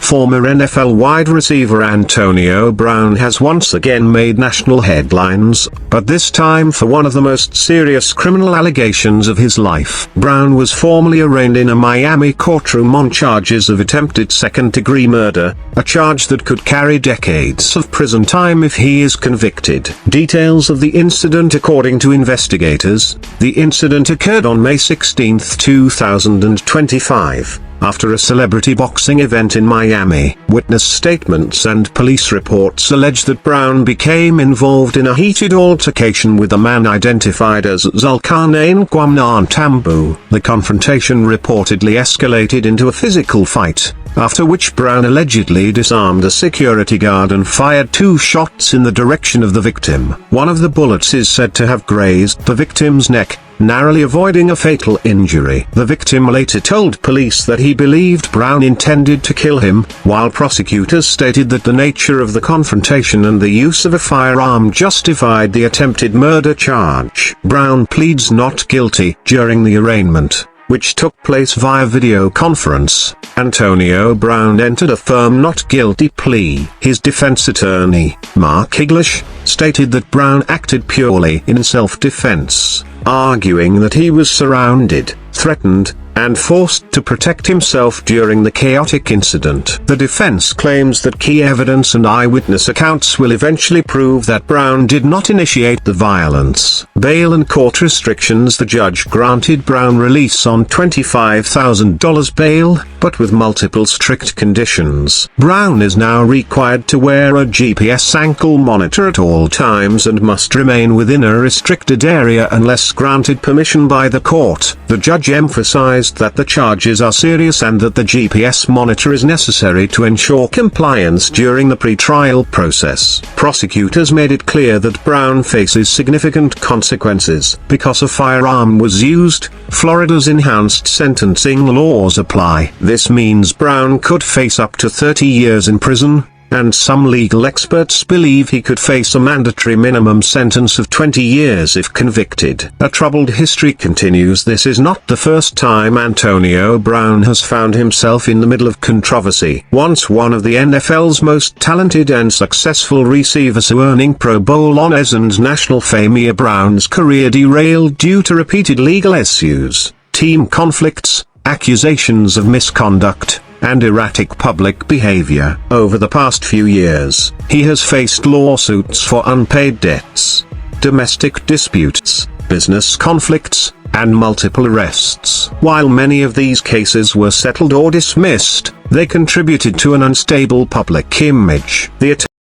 Former NFL wide receiver Antonio Brown has once again made national headlines, but this time for one of the most serious criminal allegations of his life. Brown was formally arraigned in a Miami courtroom on charges of attempted second-degree murder, a charge that could carry decades of prison time if he is convicted. Details of the incident. According to investigators, the incident occurred on May 16, 2025. After a celebrity boxing event in Miami. Witness statements and police reports allege that Brown became involved in a heated altercation with a man identified as Zulkarnain Kwamnan Tambu. The confrontation reportedly escalated into a physical fight, after which Brown allegedly disarmed a security guard and fired 2 shots in the direction of the victim. One of the bullets is said to have grazed the victim's neck, narrowly avoiding a fatal injury. The victim later told police that he believed Brown intended to kill him, while prosecutors stated that the nature of the confrontation and the use of a firearm justified the attempted murder charge. Brown pleads not guilty. During the arraignment, which took place via video conference, Antonio Brown entered a firm not guilty plea. His defense attorney, Mark English, stated that Brown acted purely in self-defense, arguing that he was surrounded, threatened, and forced to protect himself during the chaotic incident. The defense claims that key evidence and eyewitness accounts will eventually prove that Brown did not initiate the violence. Bail and court restrictions. The judge granted Brown release on $25,000 bail, but with multiple strict conditions. Brown is now required to wear a GPS ankle monitor at all times and must remain within a restricted area unless granted permission by the court. The judge emphasized that the charges are serious and that the GPS monitor is necessary to ensure compliance during the pre-trial process. Prosecutors made it clear that Brown faces significant consequences because a firearm was used. Florida's enhanced sentencing laws apply. This means Brown could face up to 30 years in prison, and some legal experts believe he could face a mandatory minimum sentence of 20 years if convicted. A troubled history continues. This is not the first time Antonio Brown has found himself in the middle of controversy. Once one of the NFL's most talented and successful receivers, earning Pro Bowl honors and national fame, Brown's career derailed due to repeated legal issues, team conflicts, accusations of misconduct, and erratic public behavior. Over the past few years, he has faced lawsuits for unpaid debts, domestic disputes, business conflicts, and multiple arrests. While many of these cases were settled or dismissed, they contributed to an unstable public image. The